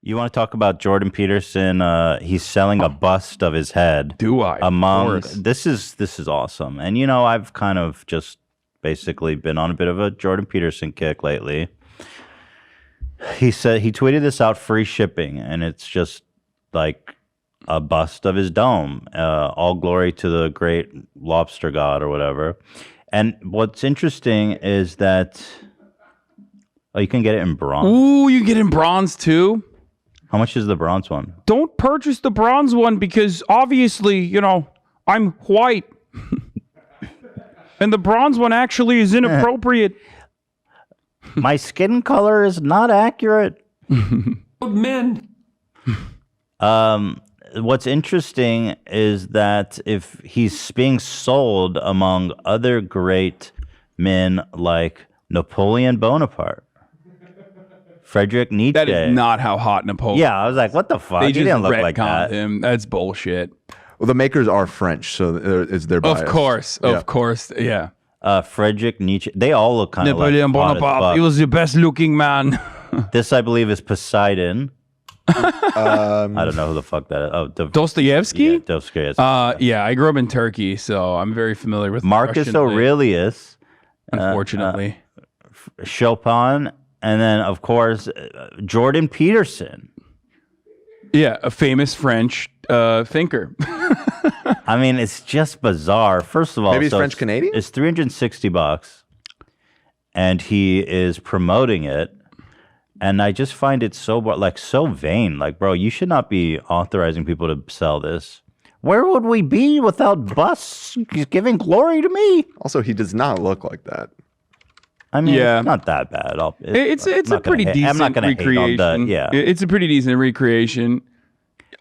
You want to talk about Jordan Peterson? He's selling a bust of his head. Do I? Among this is awesome. And I've kind of just basically been on a bit of a Jordan Peterson kick lately. He tweeted this out, free shipping, and it's just like a bust of his dome. All glory to the great lobster god or whatever. And what's interesting is that you can get it in bronze. Ooh, you get in bronze too? How much is the bronze one? Don't purchase the bronze one because obviously, I'm white. And the bronze one actually is inappropriate. My skin color is not accurate. Men. What's interesting is that if he's being sold among other great men like Napoleon Bonaparte, Friedrich Nietzsche. That is not how hot Napoleon. Yeah, I was like, what the fuck? They He just didn't look like retconned that. him. That's bullshit. Well, the makers are French, so it's their bias. Of course, yeah. Friedrich Nietzsche. They all look kind of like Napoleon hot as Bonaparte. fuck. He was the best looking man. This, I believe, is Poseidon. I don't know who the fuck that is. Oh, Dostoevsky? Yeah, Dostoevsky. Yeah, I grew up in Turkey, so I'm very familiar with Marcus Russian Aurelius. unfortunately. Chopin, and then, of course, Jordan Peterson. Yeah, a famous French thinker. I mean, it's just bizarre. First of all, Maybe he's French-Canadian? It's $360, and he is promoting it. And I just find it so vain. Like, bro, you should not be authorizing people to sell this. Where would we be without busts giving glory to me? Also, he does not look like that. I mean, it's not that bad. It's a pretty decent I'm not gonna recreation. hate on the, yeah. It's a pretty decent recreation.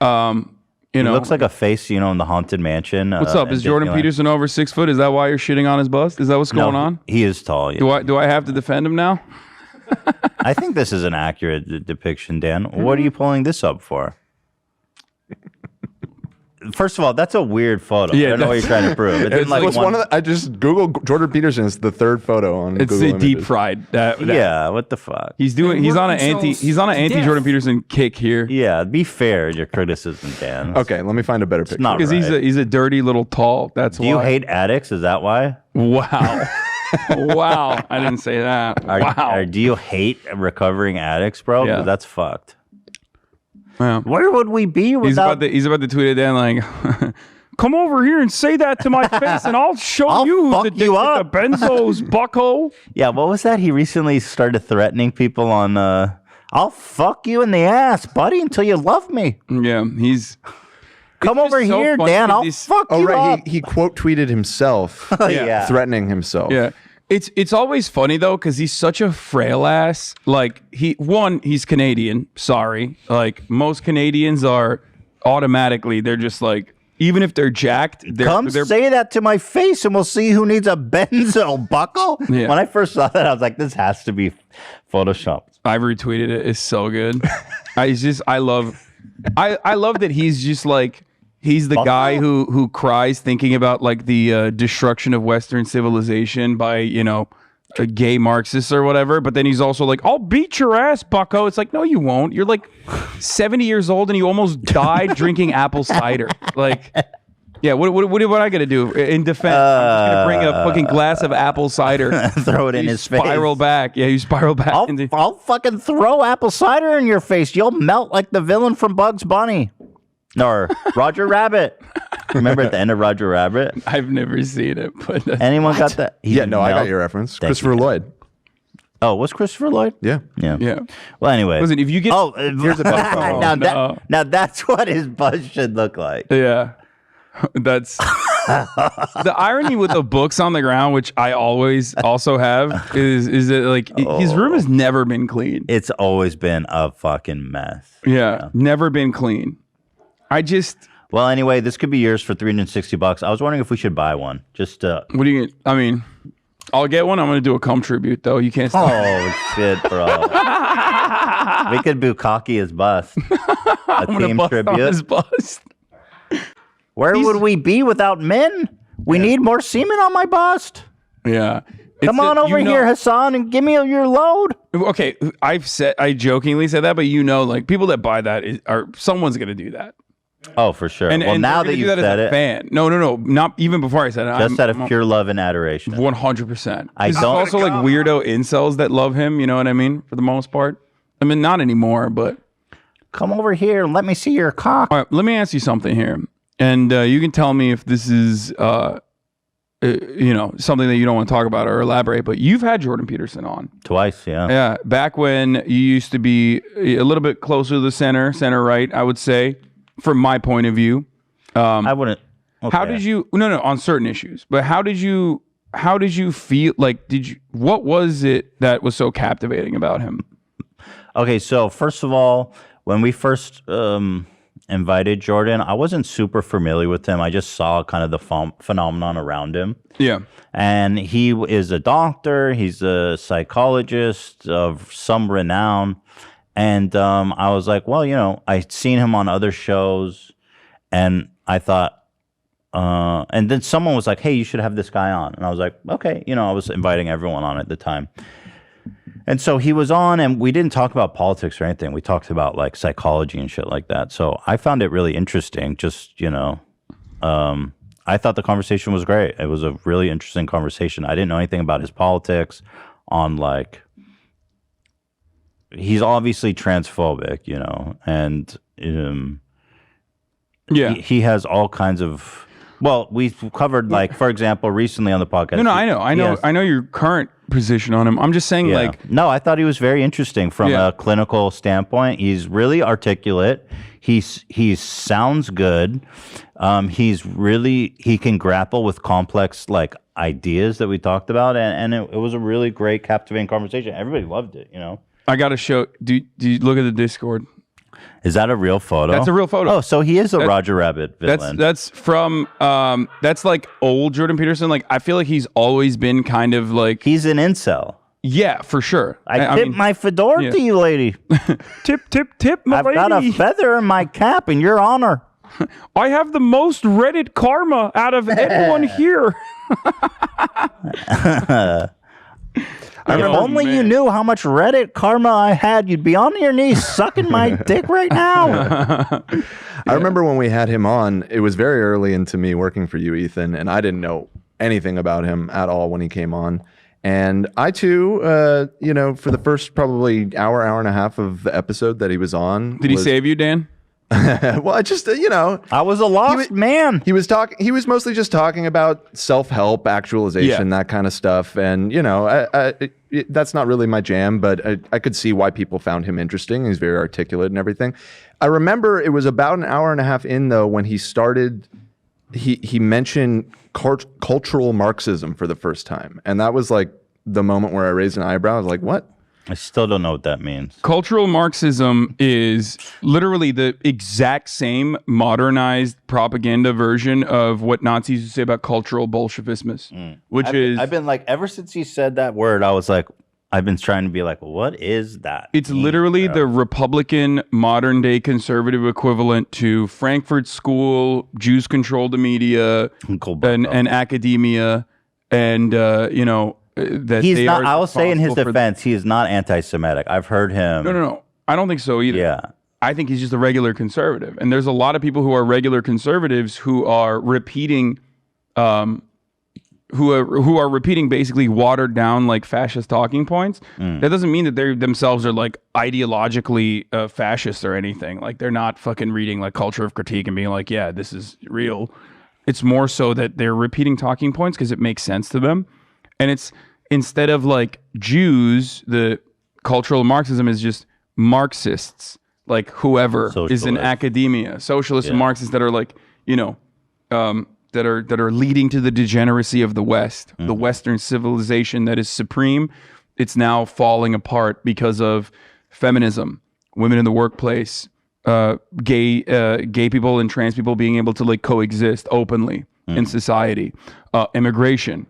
It looks like a face, in the Haunted Mansion. What's up? Is Jordan Peterson over 6 foot? Is that why you're shitting on his bust? Is that what's going on? He is tall. Yeah. Do I have to defend him now? I think this is an accurate depiction, Dan. What are you pulling this up for? First of all, that's a weird photo. Yeah, I don't know what you're trying to prove. It didn't, It's one of the, I just Googled Jordan Peterson. It's the third photo on It's Google a deep Images. fried. Yeah, what the fuck? He's on an anti Jordan Peterson kick here. Yeah, be fair in your criticism, Dan. Okay, let me find a better picture. not Because right. he's a dirty little tall. That's Do why. you hate addicts? Is that why? Wow. Wow. I didn't say that. Wow. Or do you hate recovering addicts, bro? 'Cause Yeah. that's fucked. Wow. Where would we be without... He's about to tweet it down like, come over here and say that to my face and I'll show I'll you fuck the you up." the benzos, bucko. Yeah, what was that? He recently started threatening people on... I'll fuck you in the ass, buddy, until you love me. Yeah, he's... Come It's over just so here, funny Dan. that I'll these- fuck Oh, you right. up. He quote tweeted himself, Yeah. threatening himself. Yeah. It's always funny though, because he's such a frail ass. Like he's Canadian. Sorry. Like most Canadians are automatically, they're just like, even if they're jacked, Come say that to my face and we'll see who needs a benzo, bucko. Yeah. When I first saw that, I was like, this has to be Photoshopped. I've retweeted it. It's so good. I love that he's just like, he's the guy who cries thinking about like the destruction of Western civilization by, a gay Marxists or whatever. But then he's also like, I'll beat your ass, bucko. It's like, no, you won't. You're like 70 years old and you almost died drinking apple cider. Like, yeah, what I got to do in defense? I'm just going to bring a fucking glass of apple cider. Throw it in his face. Spiral back. Yeah, you spiral back. I'll fucking throw apple cider in your face. You'll melt like the villain from Bugs Bunny. Or Roger Rabbit. Remember at the end of Roger Rabbit? I've never seen it, but Anyone got that? I got your reference. Thank Christopher you. Lloyd. Oh, was Christopher Lloyd? Yeah. yeah. Well, anyway. Listen, if you get Here's a better photo. now that's what his buzz should look like. yeah, that's the irony with the books on the ground, which I always also have, is that like his room has never been clean. It's always been a fucking mess. Yeah, never been clean. Well, anyway, this could be yours for $360. I was wondering if we should buy one. Just what do you? I mean, I'll get one. I'm going to do a cum tribute though. You can't. Stop. Oh shit, bro. We could bukkake his bust. A I'm gonna team bust on tribute. his bust. Where would we be without men? We need more semen on my bust. Yeah, Come on over here, Hassan, and give me your load. Okay, I jokingly said that, but like people that buy that someone's gonna do that. Oh, for sure. And now that you said it, fan. No, not even before I said it. Just out of pure love and adoration. 100%. I There's don't also like weirdo incels that love him. You know what I mean? For the most part. I mean, not anymore, but come over here and let me see your cock. All right, let me ask you something here, and you can tell me if this is something that you don't want to talk about or elaborate. But you've had Jordan Peterson on twice, yeah. Yeah, back when you used to be a little bit closer to the center right, I would say. From my point of view, I wouldn't. Okay. How did you? No, on certain issues. But how did you feel? Like, what was it that was so captivating about him? Okay, so first of all, when we first invited Jordan, I wasn't super familiar with him. I just saw kind of the phenomenon around him. Yeah, and he is a doctor. He's a psychologist of some renown. And I was like, well, I'd seen him on other shows, and I thought, and then someone was like, hey, you should have this guy on. And I was like, okay, I was inviting everyone on at the time. And so he was on, and we didn't talk about politics or anything. We talked about like psychology and shit like that. So I found it really interesting. Just, I thought the conversation was great. It was a really interesting conversation. I didn't know anything about his politics on like, he's obviously transphobic, and he has all kinds of. Well, we've covered like, for example, recently on the podcast. No, I know your current position on him. I'm just saying, no, I thought he was very interesting from a clinical standpoint. He's really articulate. He sounds good. He can grapple with complex like ideas that we talked about, and it was a really great, captivating conversation. Everybody loved it, I got to show. Do you look at the Discord? Is that a real photo? That's a real photo. Oh, so he is a Roger Rabbit villain. That's from that's like old Jordan Peterson. Like I feel like he's always been kind of like he's an incel. Yeah, for sure. I tip my fedora to you, lady. tip, my lady. I've got a feather in my cap in your honor. I have the most Reddit karma out of anyone here. If only you knew how much Reddit karma I had, you'd be on your knees sucking my dick right now. I remember when we had him on, it was very early into me working for you, Ethan, and I didn't know anything about him at all when he came on. And I too, for the first probably hour and a half of the episode that he was on. Did he save you, Dan? Well, I just, I was a lost man. He was mostly just talking about self-help, actualization, that kind of stuff. And, that's not really my jam, but I could see why people found him interesting. He's very articulate and everything. I remember it was about an hour and a half in, though, when he started, he mentioned cultural Marxism for the first time. And that was like the moment where I raised an eyebrow. I was like, what? I still don't know what that means. Cultural Marxism is literally the exact same modernized propaganda version of what Nazis used to say about cultural Bolshevism, I've been like, ever since he said that word, I was like, I've been trying to be like, what is that? It's literally the Republican modern day conservative equivalent to Frankfurt School, Jews control the media, and academia, and that he's they not. are I will say in his responsible defense, he is not anti-Semitic. I've heard him. No. I don't think so either. Yeah. I think he's just a regular conservative, and there's a lot of people who are regular conservatives who are repeating, who are repeating basically watered down like fascist talking points. That doesn't mean that they themselves are like ideologically fascist or anything. Like they're not fucking reading like Culture of Critique and being like, yeah, this is real. It's more so that they're repeating talking points because it makes sense to them. And it's instead of like Jews, the cultural Marxism is just Marxists, like whoever is in academia, socialists and Marxists that are like, that are leading to the degeneracy of the West, the Western civilization that is supreme. It's now falling apart because of feminism, women in the workplace, gay people and trans people being able to like coexist openly in society, immigration.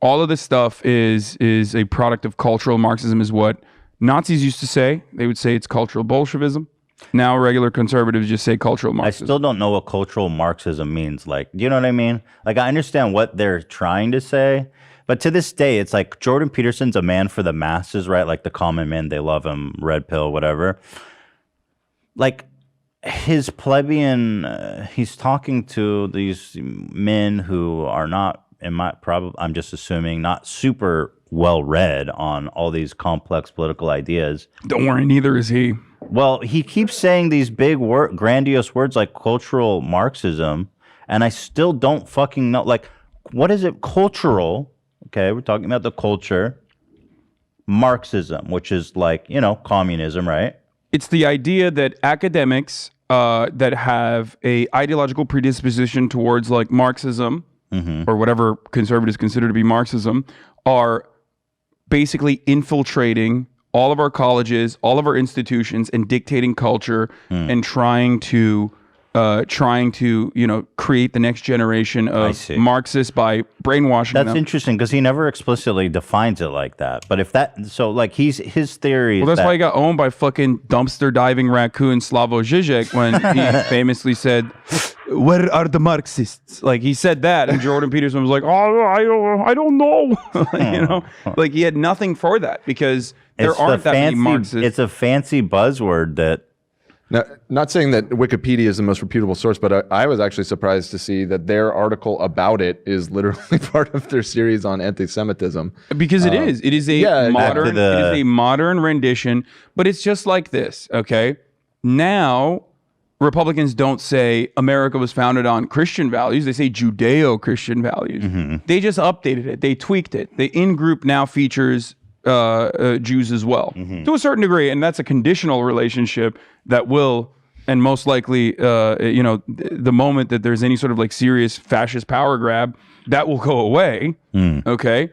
All of this stuff is a product of cultural Marxism, is what Nazis used to say. They would say it's cultural Bolshevism. Now regular conservatives just say cultural Marxism. I still don't know what cultural Marxism means. Like, do you know what I mean? Like, I understand what they're trying to say, But to this day, it's like Jordan Peterson's a man for the masses, right? Like the common man, they love him, red pill, whatever. Like his plebeian, he's talking to these men who are not, I'm just assuming, not super well read on all these complex political ideas. Don't worry, neither is he. Well, he keeps saying these big grandiose words like cultural Marxism, and I still don't fucking know. Like, what is it? Cultural. Okay, we're talking about the culture. Marxism, which is like, communism, right? It's the idea that academics that have a ideological predisposition towards like Marxism or whatever conservatives consider to be Marxism are basically infiltrating all of our colleges, all of our institutions, and dictating culture and trying to create the next generation of Marxists by brainwashing them. That's interesting because he never explicitly defines it like that. But if that, so like his theory. Well, that's why he got owned by fucking dumpster diving raccoon Slavoj Žižek when he famously said, "Where are the Marxists?" Like he said that, and Jordan Peterson was like, "Oh, I don't know." Like he had nothing for that because there aren't that many Marxists. It's a fancy buzzword that. Now, not saying that Wikipedia is the most reputable source, but I was actually surprised to see that their article about it is literally part of their series on anti-Semitism. Because it is. It is a modern. It is a modern rendition, but it's just like this. Okay, now Republicans don't say America was founded on Christian values. They say Judeo-Christian values. They just updated it. They tweaked it. The in-group now features Jews as well to a certain degree, and that's a conditional relationship that will, and most likely, the moment that there's any sort of like serious fascist power grab, that will go away. Okay,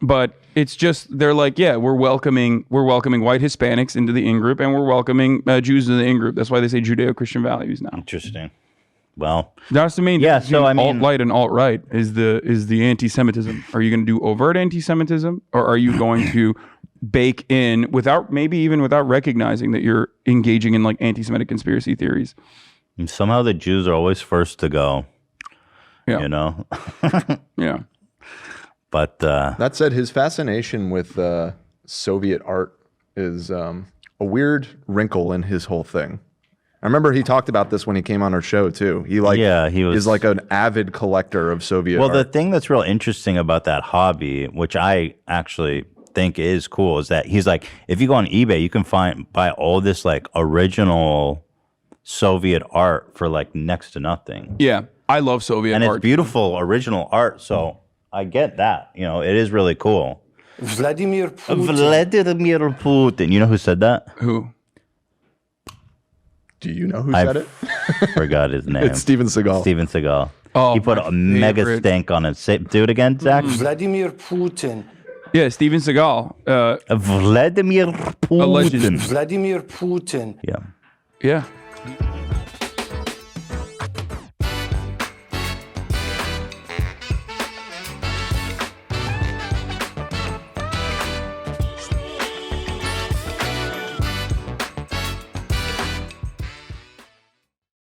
but it's just they're like, yeah, we're welcoming white Hispanics into the in-group, and we're welcoming Jews into the in-group. That's why they say Judeo-Christian values now. Interesting. Well, that's the main. Yeah. So I mean, alt-right and alt-right is the anti-Semitism. Are you going to do overt anti-Semitism, or are you going to bake in without recognizing that you're engaging in like anti-Semitic conspiracy theories? And somehow the Jews are always first to go. Yeah. Yeah. But that said, his fascination with Soviet art is a weird wrinkle in his whole thing. I remember he talked about this when he came on our show too. He is like an avid collector of Soviet art. The thing that's real interesting about that hobby, which I actually think is cool, is that he's like, if you go on eBay, you can buy all this like original Soviet art for like next to nothing. Yeah, I love Soviet art. And it's beautiful original art, so I get that. It is really cool. Vladimir Putin. You know who said that? Who? Do you know who said it? Forgot his name. It's Steven Seagal. Steven Seagal. Oh, he put a mega stank on it. Do it again, Zach. Vladimir Putin. Yeah, Steven Seagal. Vladimir Putin. Allegedly. Vladimir Putin. Yeah. Yeah.